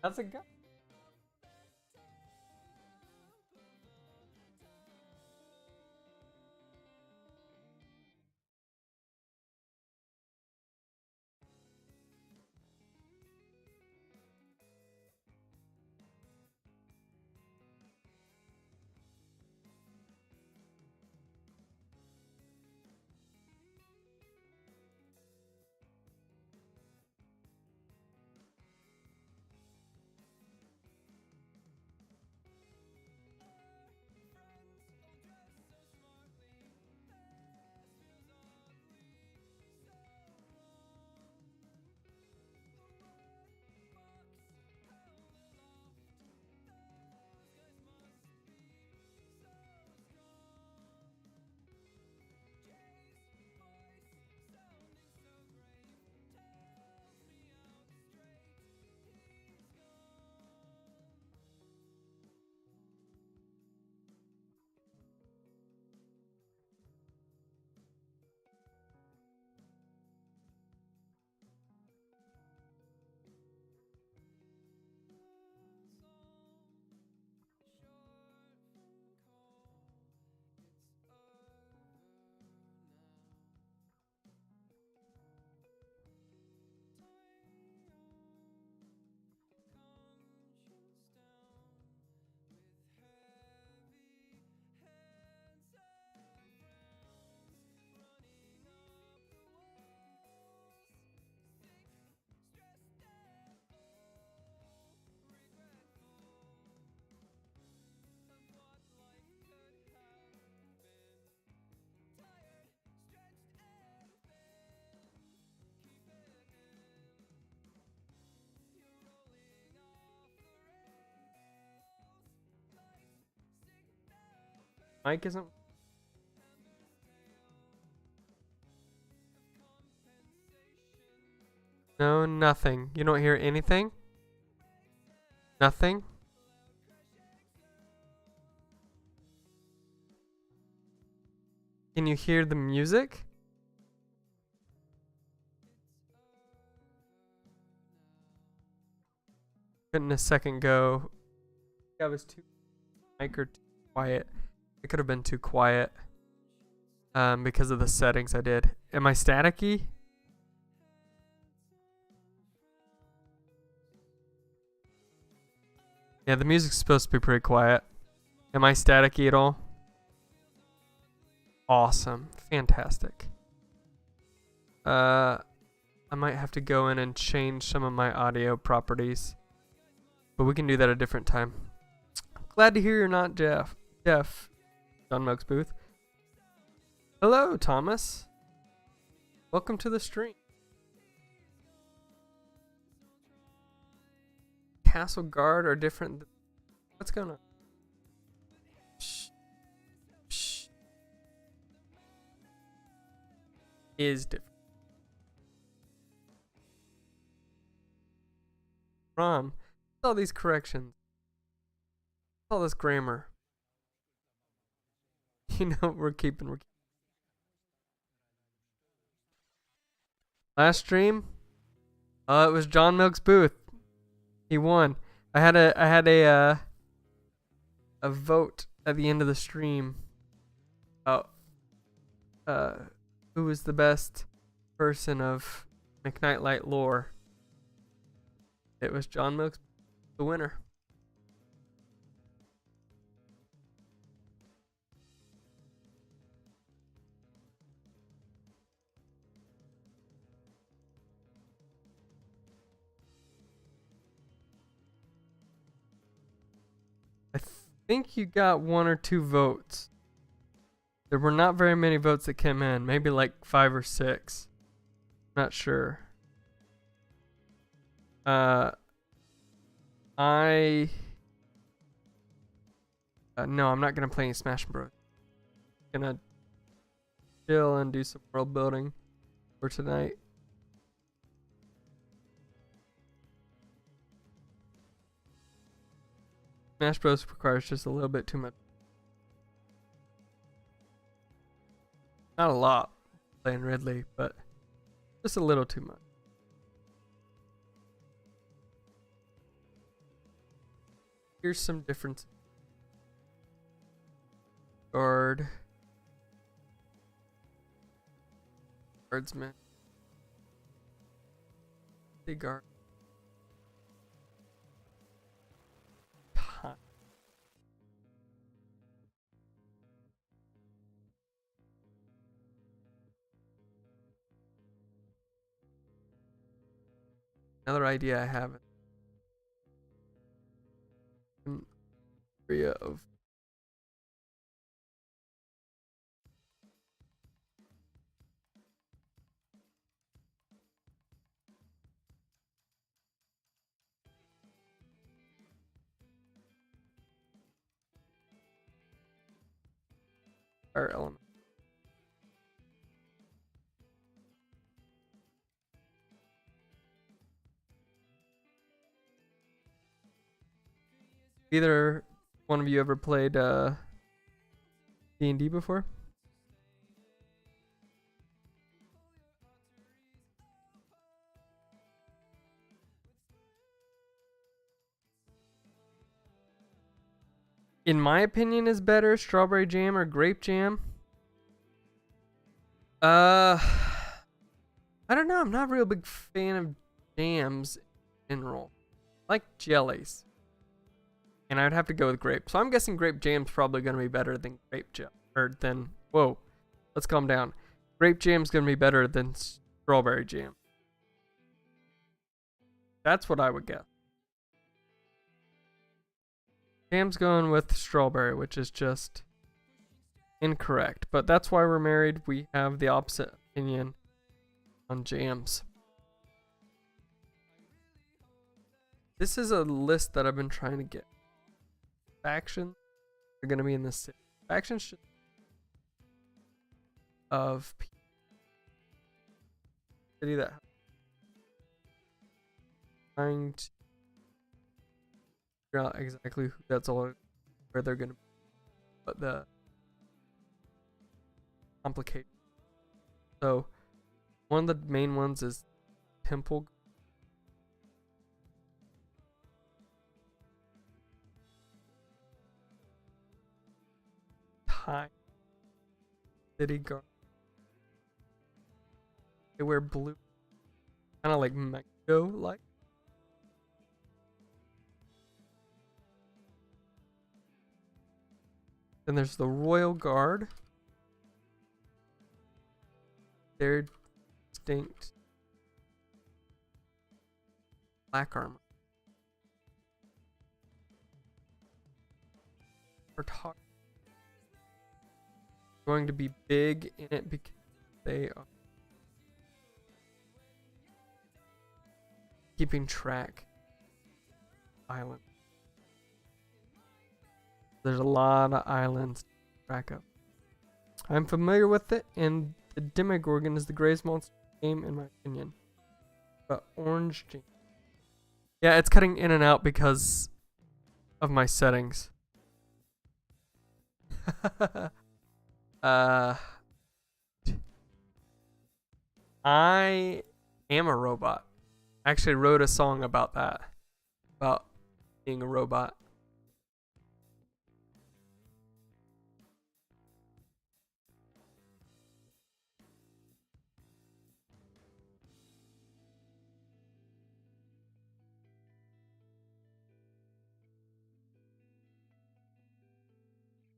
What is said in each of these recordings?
How's it go? Mike isn't. No, nothing. You don't hear anything? Nothing? Can you hear the music? Couldn't a second go. I was too mic or too quiet. It could have been too quiet. Because of the settings I did. Am I staticky? Yeah, the music's supposed to be pretty quiet. Am I staticky at all? Awesome. Fantastic. I might have to go in and change some of my audio properties. But we can do that at a different time. Glad to hear you're not Jeff. John Milk's booth. Hello, Thomas. Welcome to the stream. Castle Guard are different. What's going on? Shh. Shh. Is different. Rom, all these corrections. All this grammar. You know we're keeping. Last stream, it was John Milk's booth. He won. I had a vote at the end of the stream. Oh, who was the best person of McKnightlight lore? It was John Milk's the winner. I think you got 1 or 2 votes. There were not very many votes that came in. Maybe like 5 or 6. Not sure. No, I'm not gonna play any Smash Bros. I'm gonna chill and do some world building for tonight. Smash Bros requires just a little bit too much. Not a lot playing Ridley, but just a little too much. here's some differences. Guard. Guardsman. The guard. Another idea I have in area of fire element. Either one of you ever played DnD before? In my opinion, is better strawberry jam or grape jam. I don't know. I'm not a real big fan of jams in general. I like jellies. And I'd have to go with grape. So I'm guessing grape jam's probably going to be better than grape jam. Or than, whoa, let's calm down. Grape jam's going to be better than strawberry jam. That's what I would guess. Jam's going with strawberry, which is just incorrect. But that's why we're married. We have the opposite opinion on jams. This is a list that I've been trying to get. Factions are going to be in this city. Factions should of city that trying to figure out exactly who that's all where they're going to be. But the complication. So one of the main ones is temple. High city guard. They wear blue, kind of like Mexico like. Then there's the Royal Guard. They're distinct black armor. We're talking going to be big in it because they are keeping track island. There's a lot of islands to track of. I'm familiar with it, and the Demogorgon is the greatest monster game in my opinion. But orange jam. Yeah, it's cutting in and out because of my settings. I am a robot. I actually wrote a song about that. About being a robot.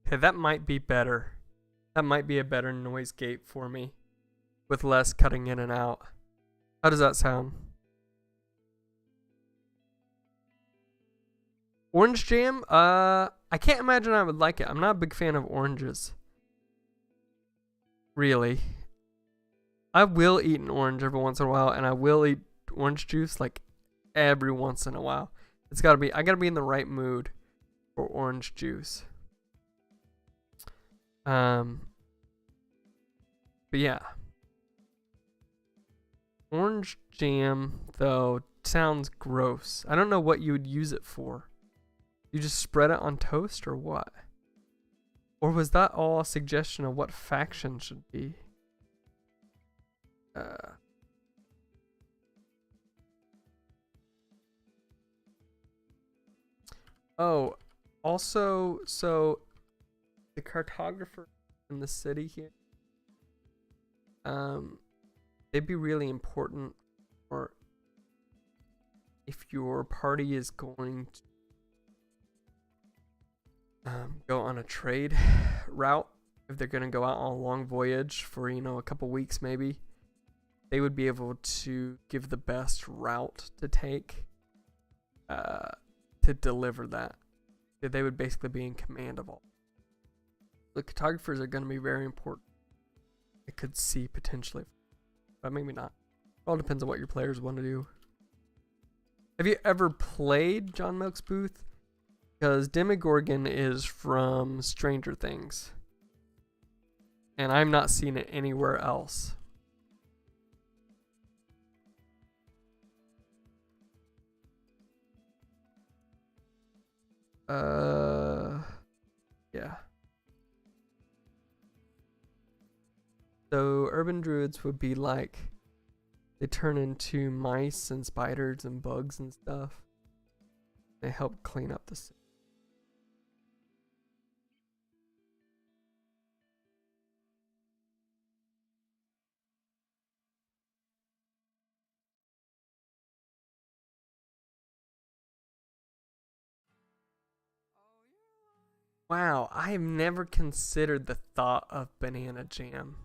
Okay, that might be better. That might be a better noise gate for me. With less cutting in and out. How does that sound? Orange jam? I can't imagine I would like it. I'm not a big fan of oranges. Really. I will eat an orange every once in a while, and I will eat orange juice like every once in a while. It's gotta be, I gotta be in the right mood for orange juice. But yeah. Orange jam, though, sounds gross. I don't know what you would use it for. You just spread it on toast or what? Or was that all a suggestion of what faction should be? Oh, also, so the cartographer in the city here, they'd be really important, or if your party is going to go on a trade route, if they're going to go out on a long voyage for, you know, a couple weeks maybe, they would be able to give the best route to take to deliver that. They would basically be in command of all. The cartographers are going to be very important. It could see potentially, but maybe not. It all depends on what your players want to do. Have you ever played John Milk's Booth? Because Demogorgon is from Stranger Things, and I've not seen it anywhere else. Yeah. So urban druids would be like, they turn into mice and spiders and bugs and stuff. They help clean up the city. Wow, I have never considered the thought of banana jam.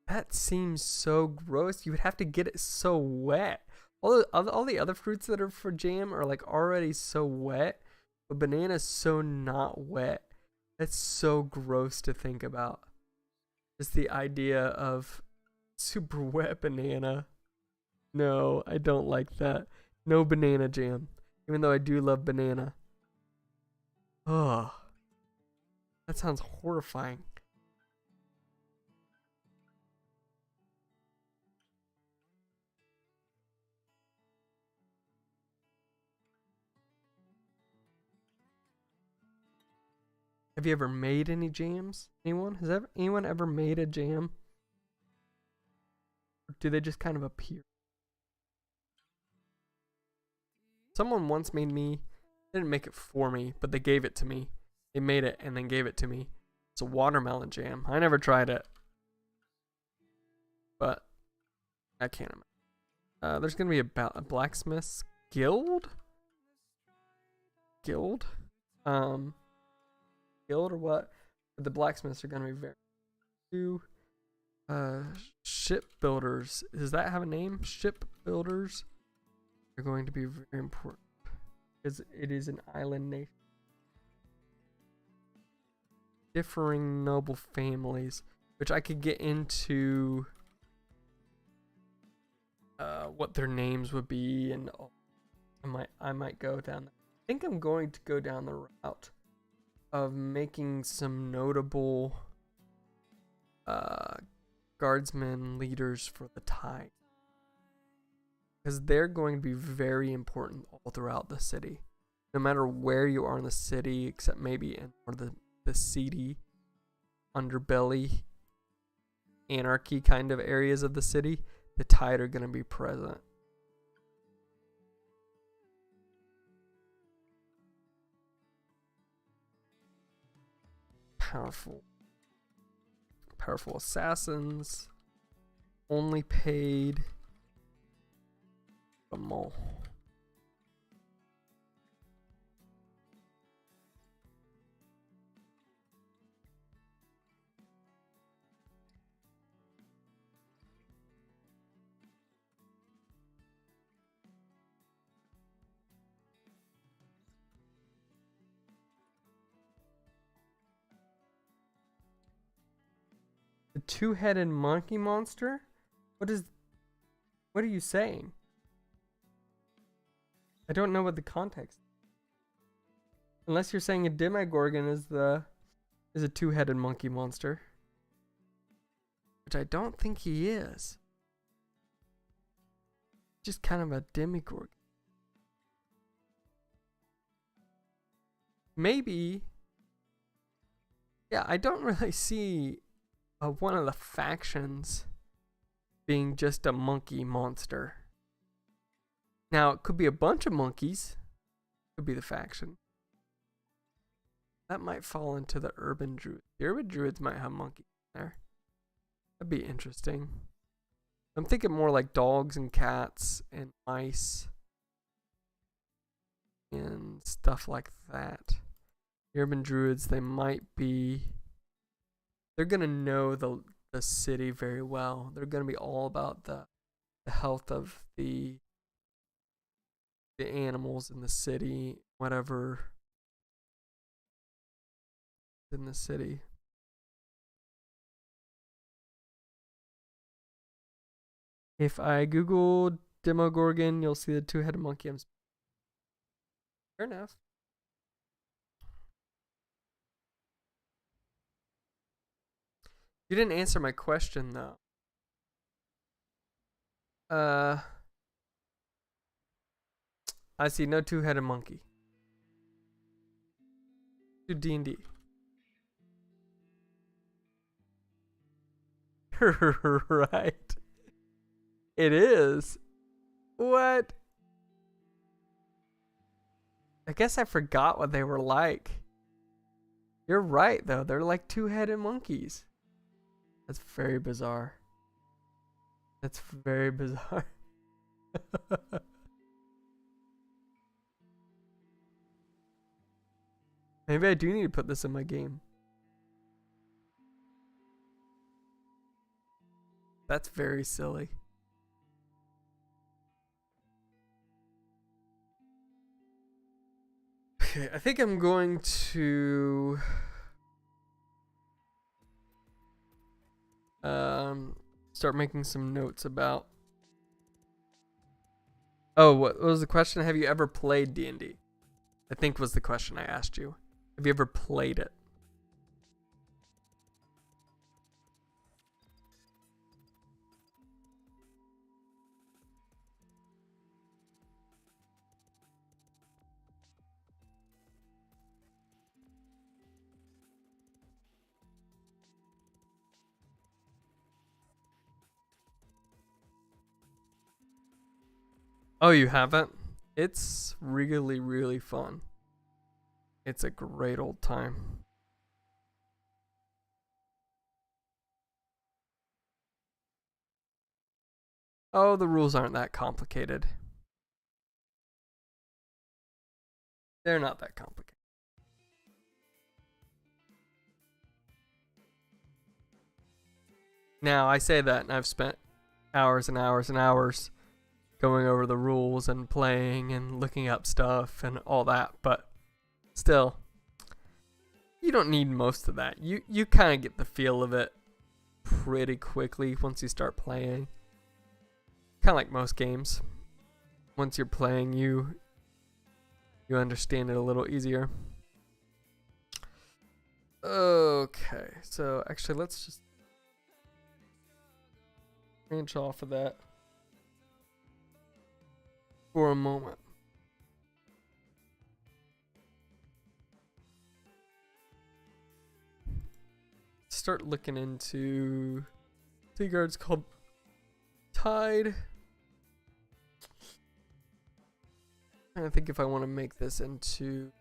That seems so gross. You would have to get it so wet. All the other fruits that are for jam are like already so wet, but banana's so not wet. That's so gross to think about. Just the idea of super wet banana. No, I don't like that. No banana jam. Even though I do love banana. Oh, that sounds horrifying. Have you ever made any jams? Anyone? Anyone ever made a jam? Or do they just kind of appear? Someone once made me, they didn't make it for me, but they gave it to me. They made it and then gave it to me. It's a watermelon jam. I never tried it, but I can't imagine. There's gonna be a blacksmith's guild? Guild? Guild or what? But the blacksmiths are gonna be very few. Shipbuilders. Does that have a name? Shipbuilders are going to be very important because it is an island nation. Differing noble families, which I could get into what their names would be, and I might go down. I think I'm going to go down the route of making some notable guardsmen leaders for the tide, because they're going to be very important all throughout the city, no matter where you are in the city, except maybe in the seedy underbelly anarchy kind of areas of the city. The tide are going to be present. Powerful assassins, only paid a mole. The two-headed monkey monster? What are you saying? I don't know what the context is. Unless you're saying a Demogorgon is a two-headed monkey monster. Which I don't think he is. Just kind of a Demogorgon. Maybe. Yeah, I don't really see one of the factions being just a monkey monster. Now, it could be a bunch of monkeys. It Could be the faction. That might fall into the urban druids. The urban druids might have monkeys there. That'd be interesting. I'm thinking more like dogs and cats and mice and stuff like that. The urban druids, they might be. They're gonna know the city very well. They're gonna be all about the health of the animals in the city, whatever in the city. If I Google Demogorgon, you'll see the two-headed monkey. Fair enough. You didn't answer my question though. I see no two-headed monkey. Do DnD. Right. It is. What? I guess I forgot what they were like. You're right though. They're like two-headed monkeys. That's very bizarre. That's very bizarre. Maybe I do need to put this in my game. That's very silly. Okay, I think I'm going to start making some notes about. Oh, what was the question? Have you ever played D&D? I think was the question I asked you. Have you ever played it? Oh, you haven't? It's really, really fun. It's a great old time. Oh, the rules aren't that complicated. They're not that complicated. Now, I say that, and I've spent hours and hours and hours going over the rules and playing and looking up stuff and all that, but still, you don't need most of that. You kind of get the feel of it pretty quickly once you start playing. Kind of like most games. Once you're playing, you understand it a little easier. Okay, so actually let's just branch off of that for a moment. Start looking into Seaguard's called Tide. I think if I want to make this into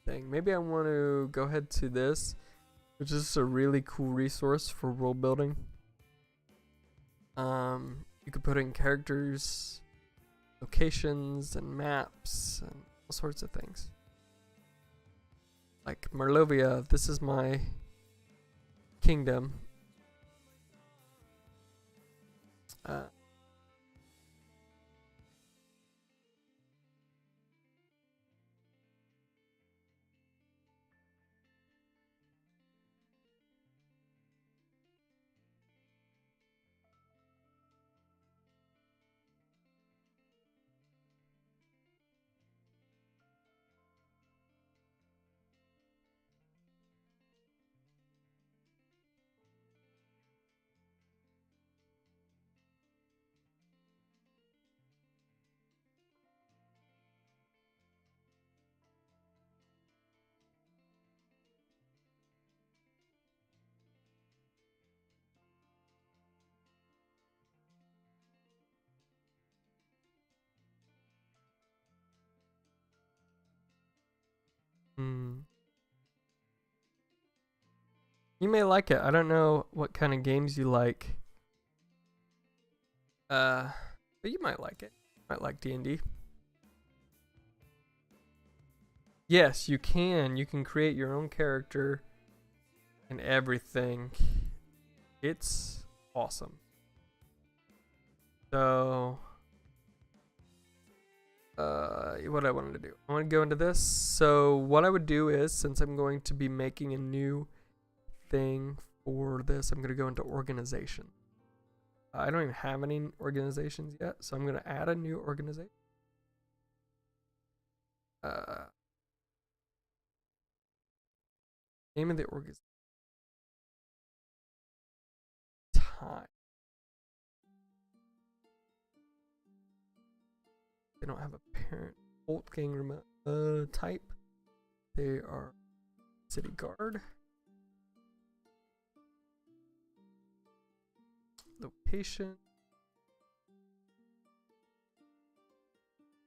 thing, maybe I want to go ahead to this, which is a really cool resource for world building. You could put in characters, locations, and maps, and all sorts of things. Like Merlovia, this is my kingdom. You may like it. I don't know what kind of games you like. But you might like it. You might like DnD. Yes, you can. You can create your own character and everything. It's awesome. So, what I wanted to do. I want to go into this. So what I would do is, since I'm going to be making a new thing for this, I'm going to go into organization. I don't even have any organizations yet, so I'm going to add a new organization. Name of the organization. Time. They don't have a parent. Wolfgang remote type. They are city guard. Location.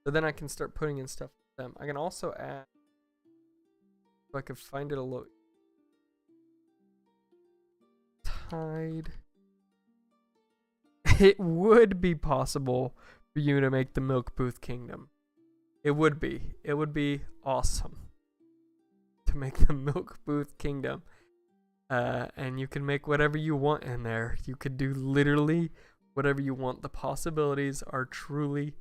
So then I can start putting in stuff with them. I can also add, if I could find it a little, tide. It would be possible for you to make the Milk Booth Kingdom. It would be. It would be awesome to make the Milk Booth Kingdom. And you can make whatever you want in there. You could do literally whatever you want. The possibilities are truly,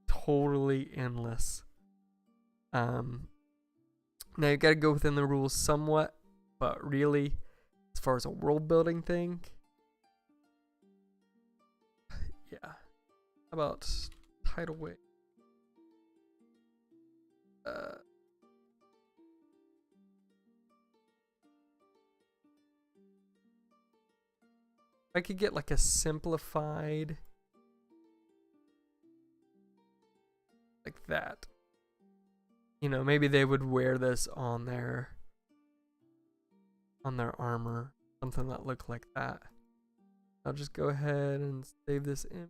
totally endless. Now you gotta go within the rules somewhat, but really, as far as a world building thing, yeah. How about tidal wave? I could get like a simplified, like that. You know, maybe they would wear this on their armor, something that looked like that. I'll just go ahead and save this in.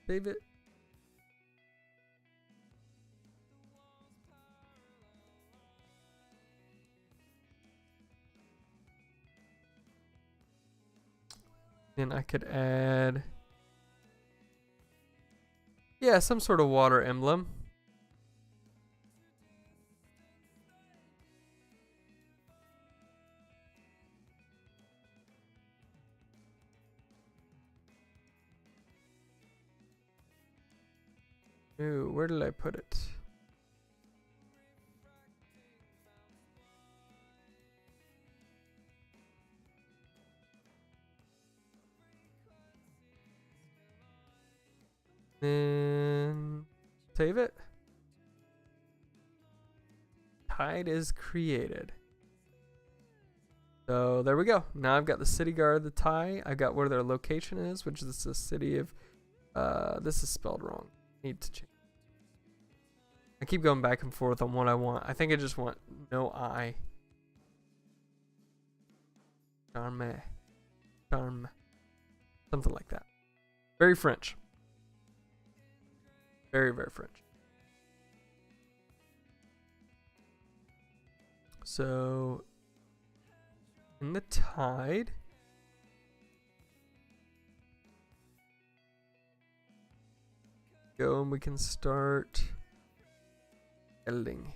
Save it. Then I could add, yeah, some sort of water emblem. Ooh, where did I put it? Then save it. Tide is created. So there we go. Now I've got the city guard, the tie. I got where their location is, which is the city of. This is spelled wrong. Need to change. I keep going back and forth on what I want. I think I just want no I. Charme. Charme. Something like that. Very French. Very, very French. So, in the tide, go and we can start editing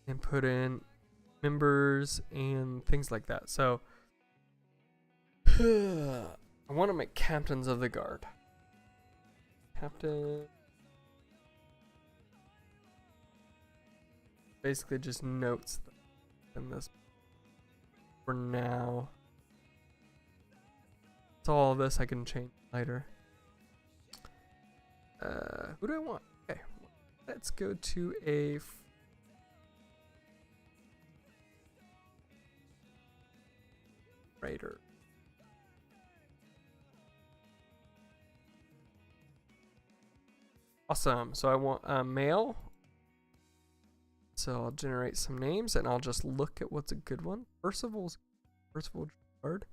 and put in members and things like that. So, I want to make captains of the guard. Captain. Basically just notes in this for now. So all of this I can change later. Who do I want? Okay, let's go to a freighter. Awesome. So I want a male. So I'll generate some names and I'll just look at what's a good one. Percival Gerard.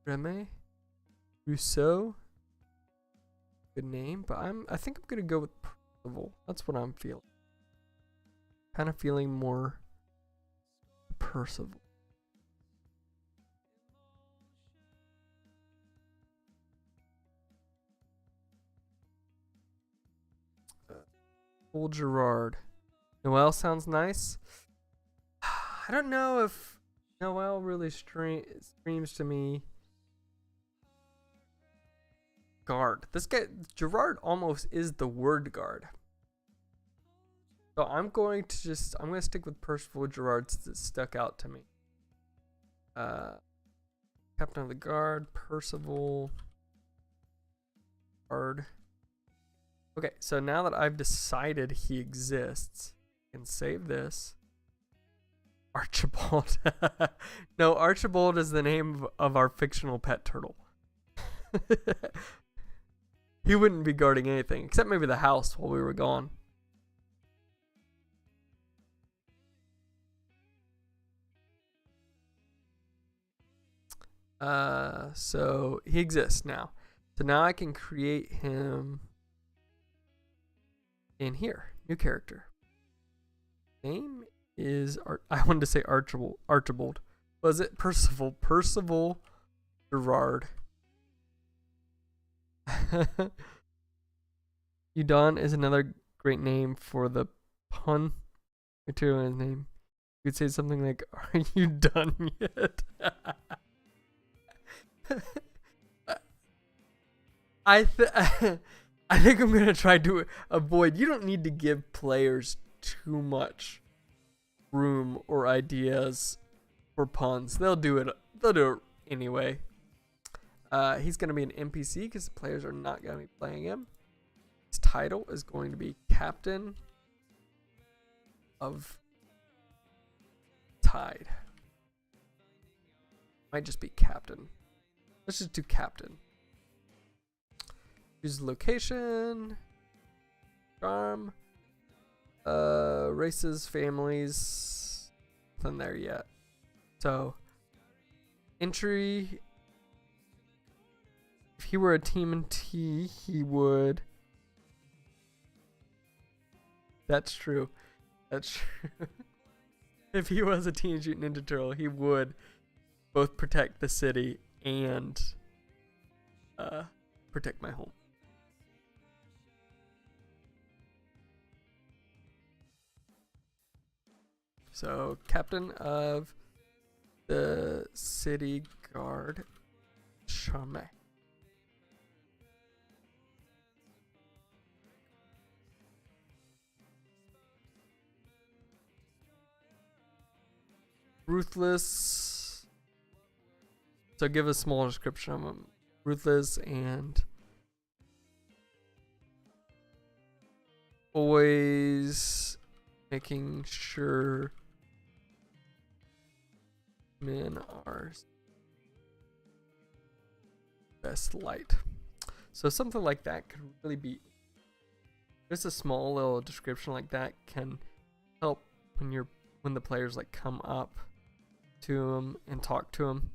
Reme. Rousseau. Good name, but I think I'm gonna go with Percival. That's what I'm feeling. Kind of feeling more Percival. Old Gerard. Noel sounds nice. I don't know if Noel really screams to me. Guard. This guy, Gerard, almost is the word guard. So I'm going to stick with Percival Gerard that stuck out to me. Captain of the Guard, Percival Guard. Okay, so now that I've decided he exists, I can save this. Archibald. No, Archibald is the name of our fictional pet turtle. He wouldn't be guarding anything, except maybe the house while we were gone. So he exists now. So now I can create him in here. New character. Name is I wanted to say Archibald. Was it Percival? Percival Gerard. Udon is another great name for the pun material in his name. You could say something like, "Are you done yet?" I think I'm gonna try to avoid. You don't need to give players too much room or ideas for puns. They'll do it. They'll do it anyway. He's gonna be an NPC because the players are not gonna be playing him. His title is going to be Captain of Tide. Might just be Captain. Let's just do Captain. Choose location. Charm. Races, families. Nothing there yet. So, entry. If he were a TMNT, he would. That's true. That's true. If he was a Teenage Mutant Ninja Turtle, he would both protect the city and protect my home. So, Captain of the City Guard, Charme. Ruthless. So give a small description of him. Ruthless and always making sure men are best light. So something like that could really be, just a small little description like that can help when the players like come up to him and talk to him.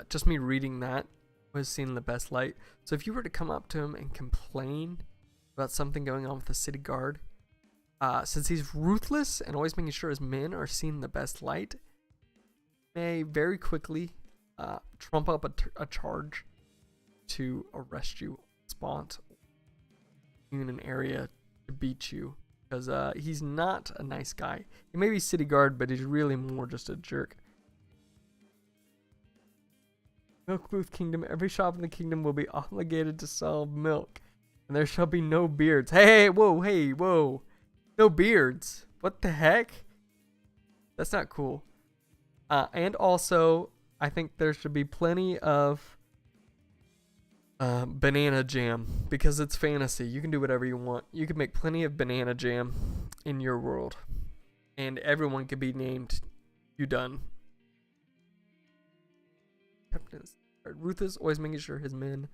Just me reading that was seeing the best light. So if you were to come up to him and complain about something going on with the city guard, since he's ruthless and always making sure his men are seeing the best light, may very quickly trump up a charge to arrest you on the spot in an area to beat you, because he's not a nice guy. He may be city guard, but he's really more just a jerk. Milk Booth Kingdom. Every shop in the kingdom will be obligated to sell milk, and there shall be no beards. Hey, whoa. No beards. What the heck? That's not cool. And also, I think there should be plenty of banana jam, because it's fantasy. You can do whatever you want. You can make plenty of banana jam in your world, and everyone could be named Udon. Ruth is always making sure his men.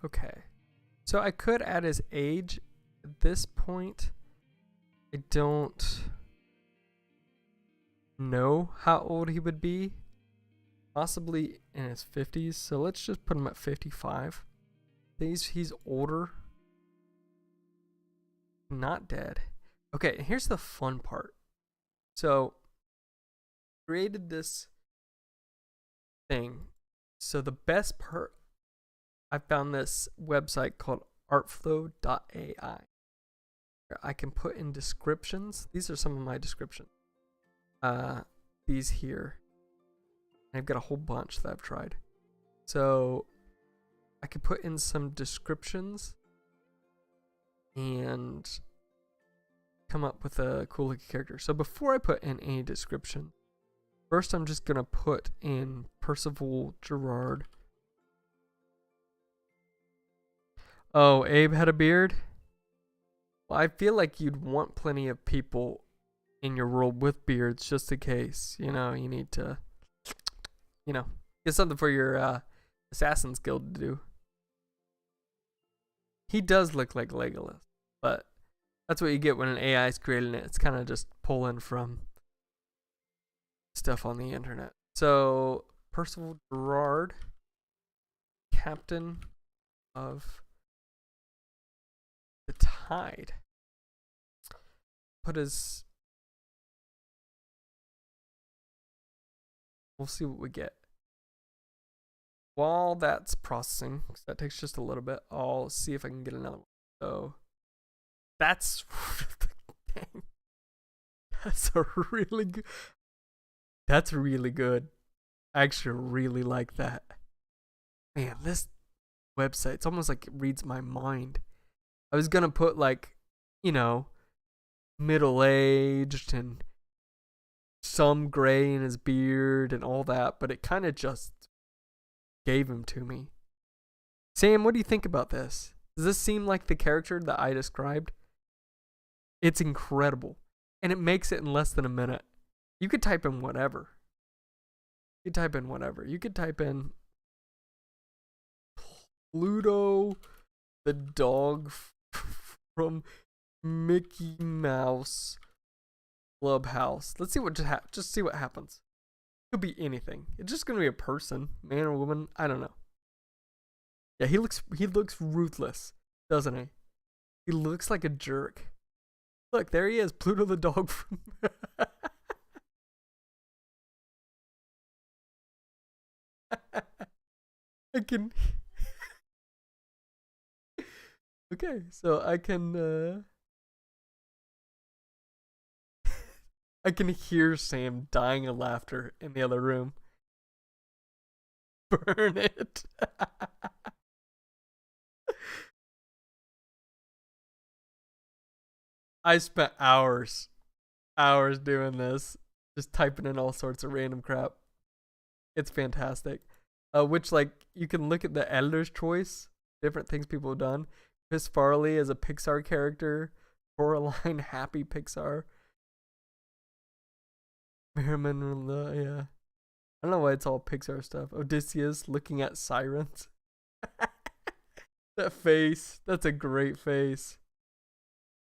Okay. So I could add his age. At this point, I don't know how old he would be. Possibly in his 50s. So let's just put him at 55. He's older. Not dead. Okay, here's the fun part. So, created this thing. So the best part, I found this website called artflow.ai. I can put in descriptions. These are some of my descriptions. These here. I've got a whole bunch that I've tried. So I could put in some descriptions and come up with a cool looking character. So before I put in any description, first I'm just gonna put in Percival Gerard. Oh, Abe had a beard? Well, I feel like you'd want plenty of people in your world with beards just in case, you need to, get something for your Assassin's Guild to do. He does look like Legolas, but that's what you get when an AI is creating it. It's kind of just pulling from stuff on the internet. So, Percival Gerard, Captain of the Tide. We'll see what we get. While that's processing, because that takes just a little bit, I'll see if I can get another one. So, that's dang. That's really good. That's really good. I actually really like that. Man, this website, it's almost like it reads my mind. I was gonna put middle-aged and some gray in his beard and all that, but it kind of just gave him to me. Sam, what do you think about this? Does this seem like the character that I described? It's incredible. And it makes it in less than a minute. You could type in whatever. You could type in Pluto the dog from Mickey Mouse Clubhouse. Let's see what just see what happens. It could be anything. It's just gonna be a person, man or woman. I don't know. Yeah, he looks ruthless, doesn't he? He looks like a jerk. Look, there he is, Pluto the dog from I can Okay, so I can I can hear Sam dying of laughter in the other room. Burn it. I spent hours doing this, just typing in all sorts of random crap. It's fantastic. Which you can look at the editor's choice, different things people have done. Chris Farley as a Pixar character, Coraline Happy Pixar. Merriman, yeah. I don't know why it's all Pixar stuff. Odysseus looking at sirens. That face. That's a great face.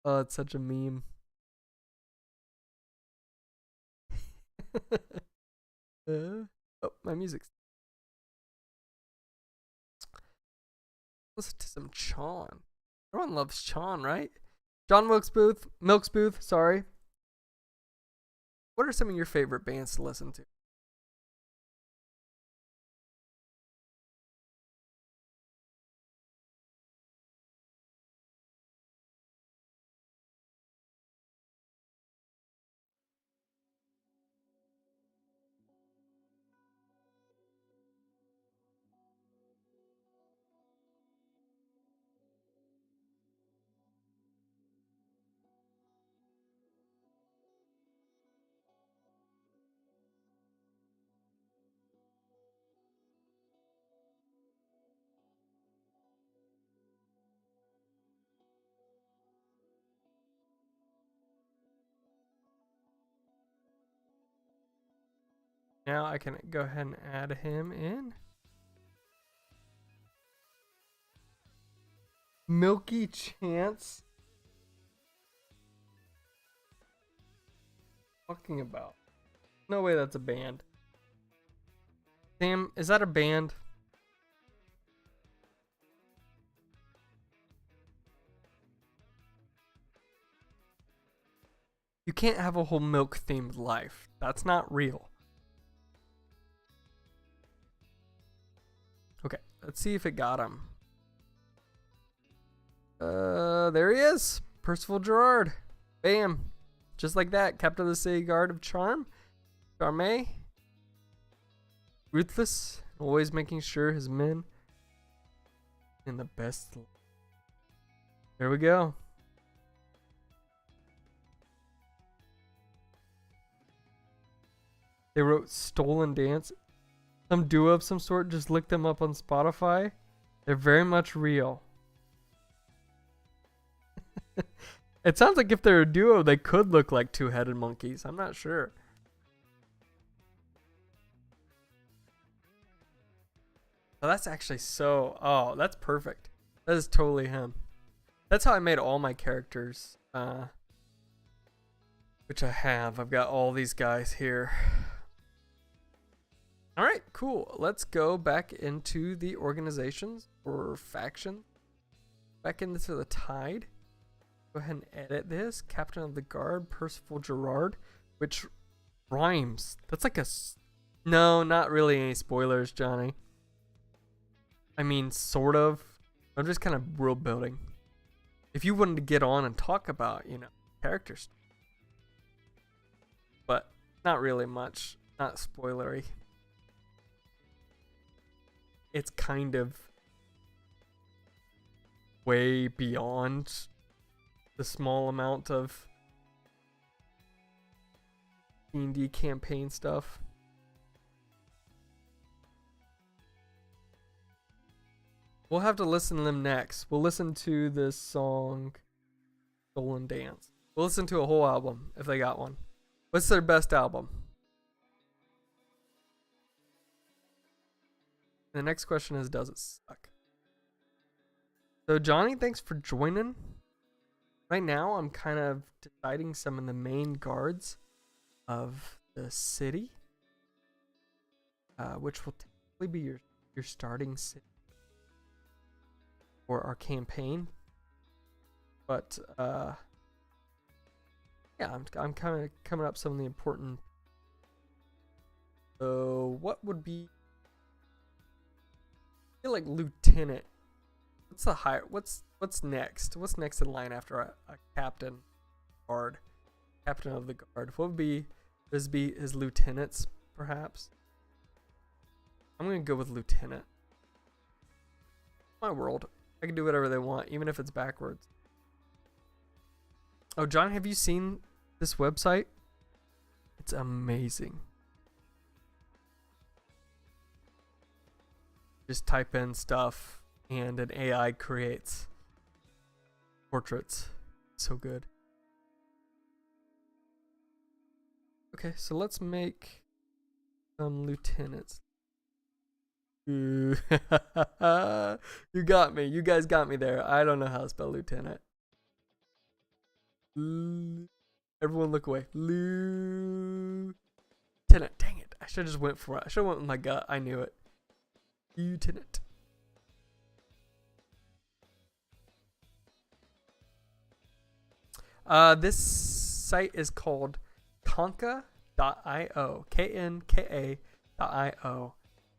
Oh, it's such a meme. Oh, my music's. Listen to some Chon. Everyone loves Chon, right? John Milksbooth, sorry. What are some of your favorite bands to listen to? Now I can go ahead and add him in. Milky Chance? Talking about? No way that's a band. Sam, is that a band? You can't have a whole milk themed life. That's not real. Okay, let's see if it got him. There he is. Percival Gerard. Bam. Just like that. Captain of the City Guard of Charm. Charme. Ruthless. Always making sure his men in the best. There we go. They wrote Stolen Dance. Some duo of some sort. Just look them up on Spotify. They're very much real. It sounds like if they're a duo, they could look like two-headed monkeys. I'm not sure. Oh, that's actually so... Oh, that's perfect. That is totally him. That's how I made all my characters. Which I have. I've got all these guys here. Alright, cool. Let's go back into the organizations or faction. Back into the Tide. Go ahead and edit this. Captain of the Guard, Percival Gerard, which rhymes. That's like a... No, not really any spoilers, Johnny. I mean, sort of. I'm just kind of world building. If you wanted to get on and talk about, you know, characters. But not really much. Not spoilery. It's kind of way beyond the small amount of DnD campaign stuff. We'll have to listen to them next. We'll listen to this song, Stolen Dance. We'll listen to a whole album if they got one. What's their best album? The next question is, does it suck? So Johnny, thanks for joining. Right now, I'm kind of deciding some of the main guards of the city, which will technically be your starting city for our campaign. But yeah, I'm kind of coming up some of the important. So what would be? I feel like lieutenant. What's the higher? What's next? What's next in line after a captain? Guard. Captain of the guard. What would be? This be his lieutenants, perhaps? I'm gonna go with lieutenant. My world. I can do whatever they want, even if it's backwards. Oh, John, have you seen this website? It's amazing. Just type in stuff and an AI creates portraits. So good. Okay, so let's make some lieutenants. Ooh. You got me. You guys got me there. I don't know how to spell lieutenant. Everyone look away. Lieutenant. Dang it. I should have just went for it. I should have went with my gut. I knew it. Lieutenant. This site is called Knka.io. Knka.io.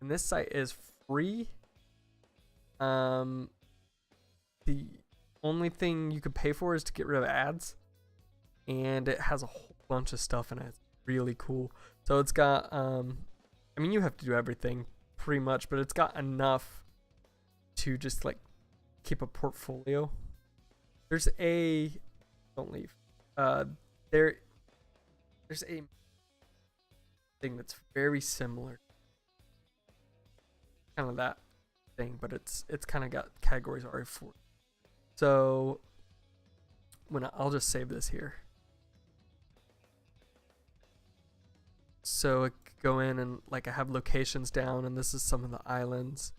And this site is free. The only thing you could pay for is to get rid of ads. And it has a whole bunch of stuff in it. It's really cool. So it's got, I mean, you have to do everything pretty much, but it's got enough to just like keep a portfolio. There's a, don't leave. There's a thing that's very similar. Kind of that thing, but it's kind of got categories already for it. So when I'll just save this here. So I could go in and like I have locations down, and this is some of the islands,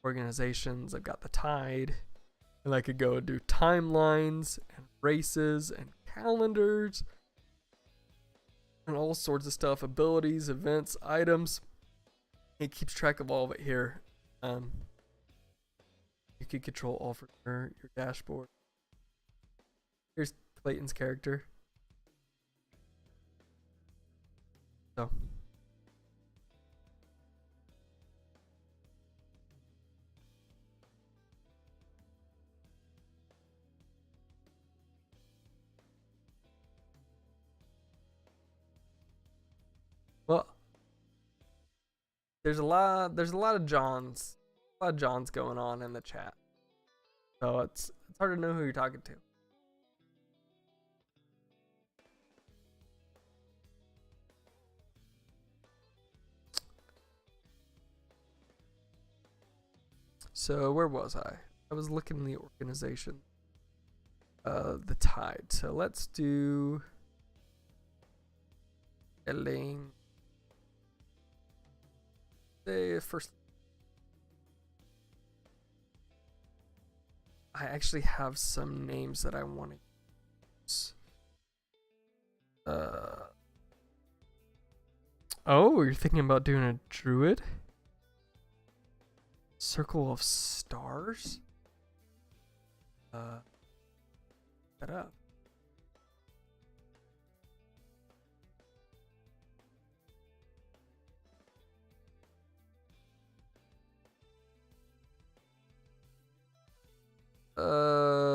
organizations. I've got the Tide. And I could go and do timelines and races and calendars and all sorts of stuff, abilities, events, items. It keeps track of all of it here. You can control all from your dashboard. Here's Clayton's character. So. Well, there's a lot of Johns. A lot of Johns going on in the chat. So it's hard to know who you're talking to. So where was I? I was looking in the organization. The tide. So let's do editing. Say first. I actually have some names that I want to use. Oh, you're thinking about doing a druid? Circle of Stars? Set up.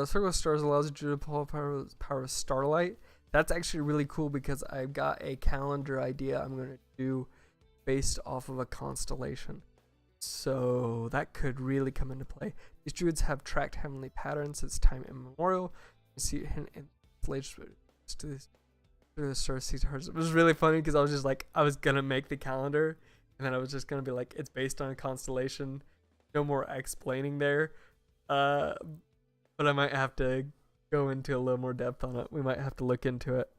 Circle of Stars allows you to pull power of starlight. That's actually really cool because I've got a calendar idea I'm going to do based off of a constellation. So that could really come into play. These druids have tracked heavenly patterns since time immemorial. You see it in to the star seeds. It was really funny because I was just like, I was gonna make the calendar, and then I was just gonna be like, it's based on a constellation. No more explaining there. But I might have to go into a little more depth on it. We might have to look into it.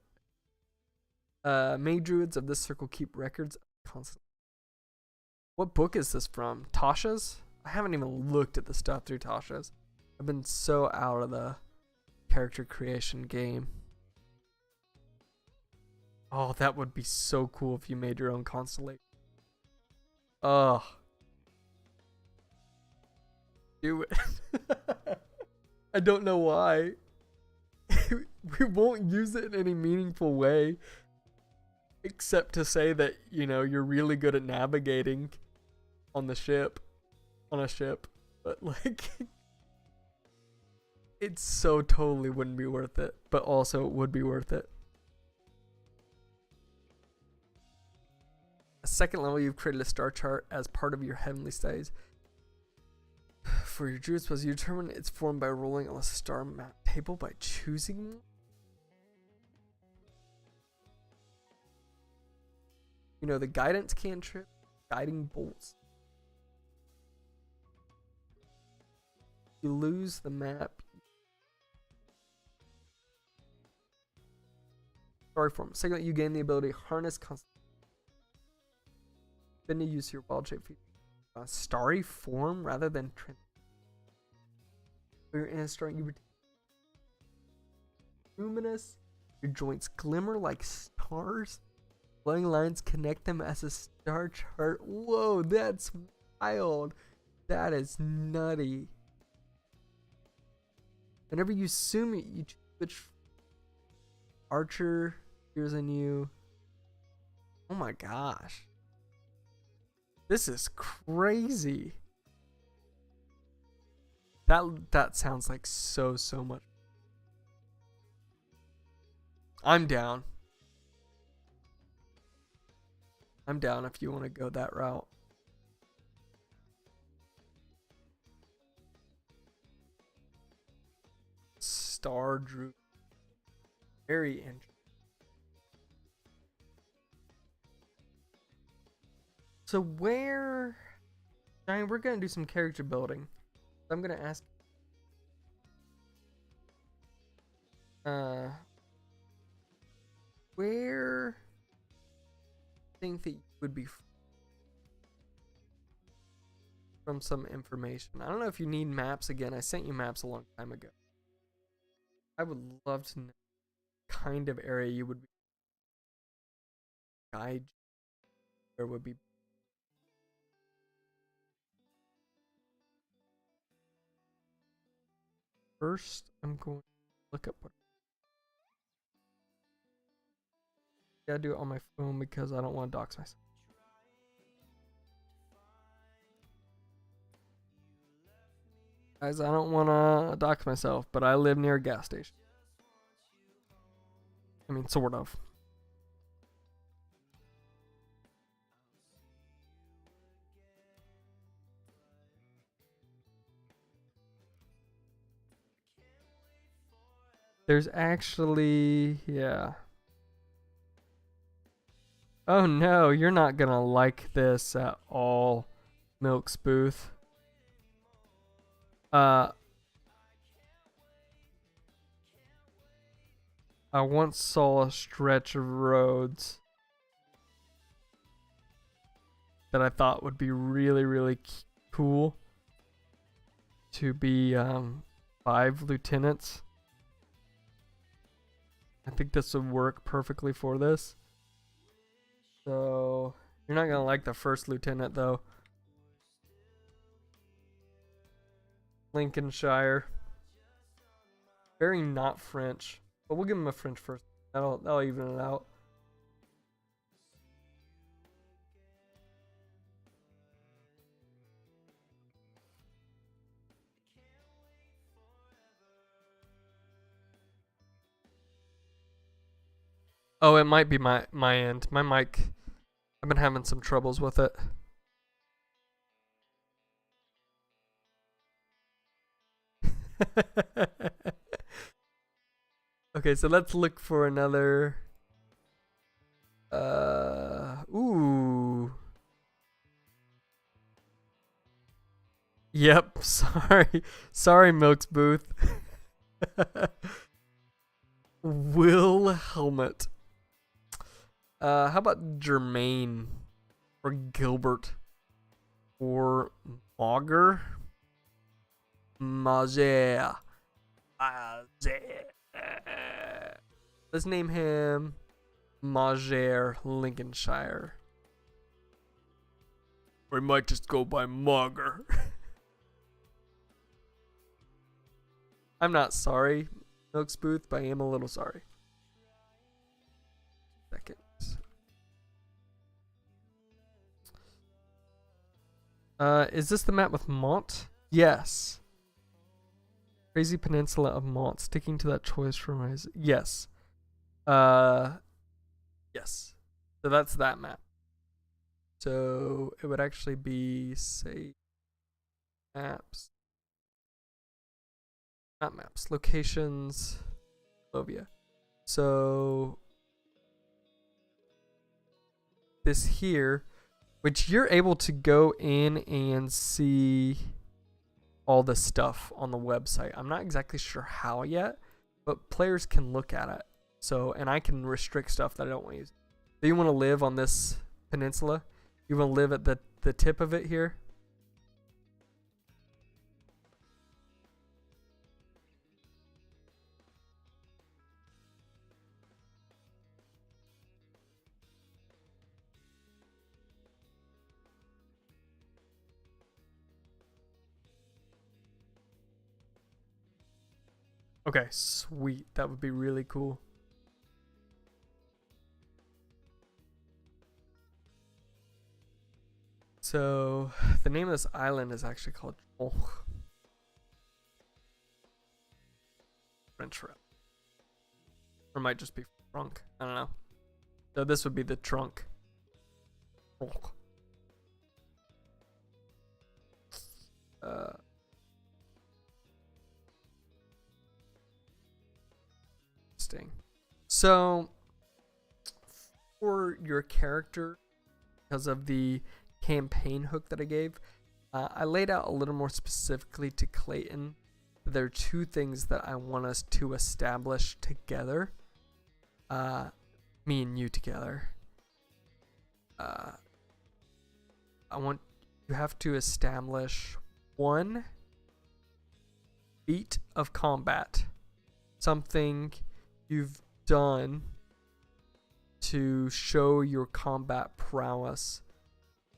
Mage druids of this circle keep records of constellations. What book is this from? Tasha's? I haven't even looked at the stuff through Tasha's. I've been so out of the character creation game. Oh, that would be so cool if you made your own constellation. Oh. Do it. I don't know why. We won't use it in any meaningful way. Except to say that, you know, you're really good at navigating on a ship. But like, it so totally wouldn't be worth it. But also it would be worth it. A second level, you've created a star chart as part of your heavenly studies. For your druid spells, you determine its form by rolling on a star map table by choosing one. You know, the guidance cantrip, guiding bolts. You lose the map. Starry form. Second, you gain the ability to harness constant. Then you use your wild shape feature. Starry form rather than when you're in a star, you luminous. Your joints glimmer like stars. Glowing lines connect them as a star chart. Whoa, that's wild. That is nutty. Whenever you zoom it, you switch. Archer here's a new. Oh my gosh. This is crazy. That sounds like so much. I'm down. I'm down if you want to go that route. Star Drew. Very interesting. So where... Johnny, we're going to do some character building. I'm going to ask... where... think that you would be from some information. I don't know if you need maps again. I sent you maps a long time ago. I would love to know what kind of area you would guide. There would be. First, I'm going to look up what. I gotta do it on my phone because I don't want to dox myself. Guys, I don't want to dox myself, but I live near a gas station. I mean, sort of. There's actually, yeah. Oh no, you're not gonna like this at all, Milk's Booth. I once saw a stretch of roads that I thought would be really, really cool to be 5 lieutenants. I think this would work perfectly for this. So, you're not gonna like the first lieutenant though. Lincolnshire. Very not French. But we'll give him a French first. That'll even it out. Oh, it might be my end. My mic, I've been having some troubles with it. Okay, so let's look for another. Ooh. Yep, sorry, Milk's Booth. Will Helmet. How about Jermaine or Gilbert or Mauger? Mager. Let's name him Mager Lincolnshire. Or he might just go by Mauger. I'm not sorry, Milk's Booth, but I am a little sorry. Second. Is this the map with Mont? Yes. Crazy Peninsula of Mont. Sticking to that choice from my... Yes. Yes. So that's that map. So it would actually be, say, maps. Not maps. Locations. Slovia. So this here, which you're able to go in and see all the stuff on the website. I'm not exactly sure how yet, but players can look at it. So, and I can restrict stuff that I don't want to use. Do you want to live on this peninsula? You want to live at the tip of it here? Okay, sweet. That would be really cool. So, the name of this island is actually called French Route. Or it might just be trunk. I don't know. So this would be the trunk. Interesting. So, for your character, because of the campaign hook that I gave, I laid out a little more specifically to Clayton. There are 2 things that I want us to establish together. Me and you together. I want you have to establish 1 feat of combat. Something you've done to show your combat prowess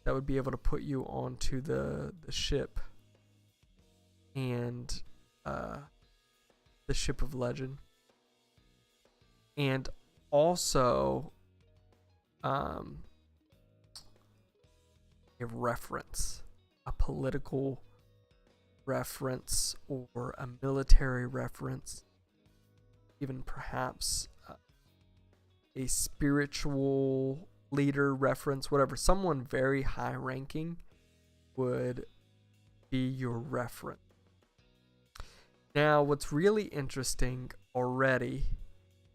that would be able to put you onto the ship and the ship of legend. And also a reference, a political reference or a military reference, even perhaps a spiritual leader reference, whatever. Someone very high ranking would be your reference. Now, what's really interesting already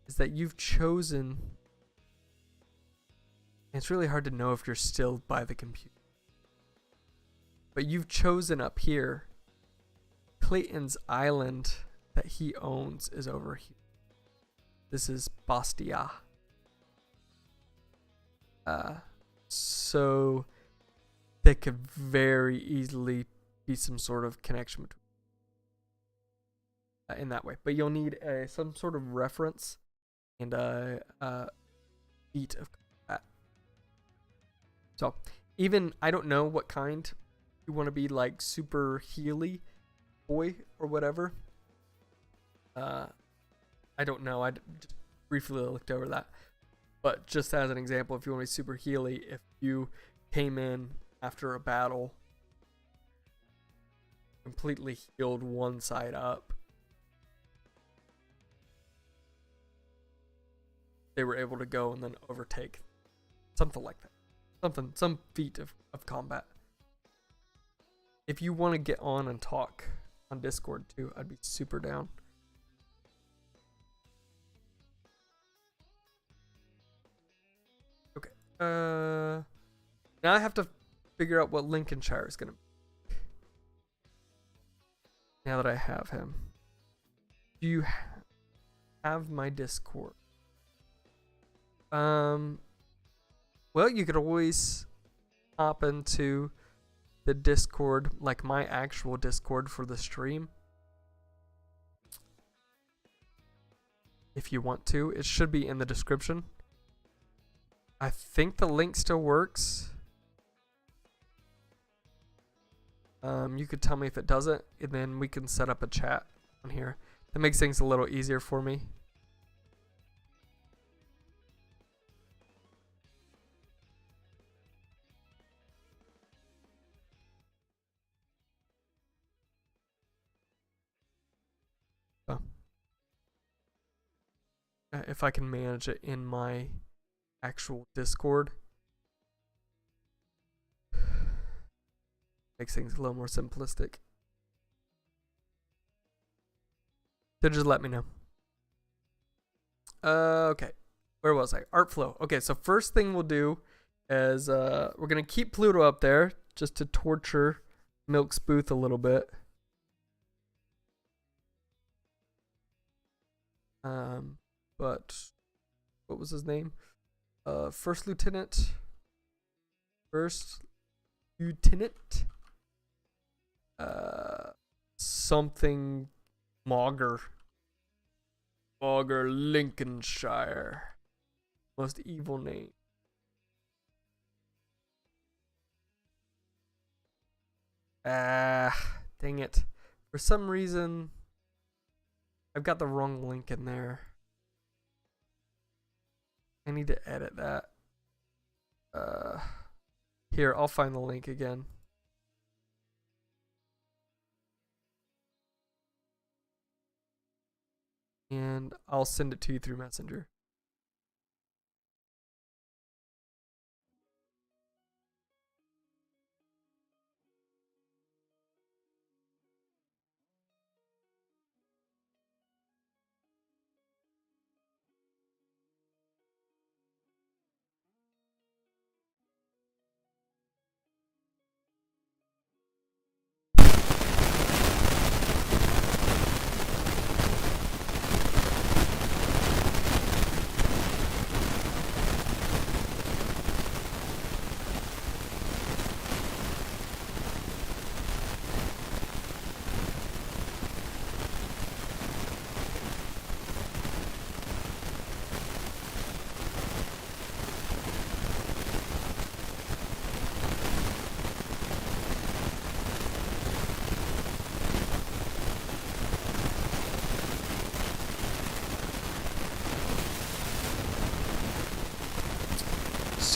is that you've chosen, and it's really hard to know if you're still by the computer, but you've chosen up here, Clayton's island that he owns is over here. This is Bastia. So there could very easily be some sort of connection between in that way, but you'll need some sort of reference and a feat of combat. So even I don't know what kind you want to be, like super healy boy or whatever. I don't know. I just briefly looked over that. But just as an example, if you want to be super healy, if you came in after a battle, completely healed one side up, they were able to go and then overtake. Something like that. Some feat of combat. If you want to get on and talk on Discord too, I'd be super down. Okay. Now I have to figure out what Lincolnshire is going to be. Now that I have him. Do you have my Discord? Well, you could always hop into the Discord, like my actual Discord for the stream, if you want to. It should be in the description. I think the link still works. You could tell me if it doesn't, and then we can set up a chat on here. That makes things a little easier for me. If I can manage it in my actual Discord, makes things a little more simplistic. So just let me know. Okay, where was I? Art flow. Okay, so first thing we'll do is we're gonna keep Pluto up there just to torture Milk's Booth a little bit. But what was his name? First Lieutenant. Something Mogger. Mogger Lincolnshire. Most evil name. Dang it. For some reason, I've got the wrong link in there. I need to edit that. Here, I'll find the link again. And I'll send it to you through Messenger.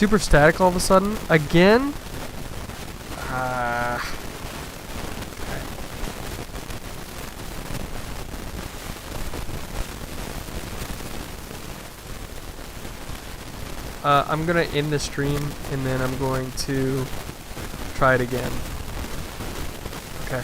super static all of a sudden. Again? I'm gonna end the stream and then I'm going to try it again. Okay.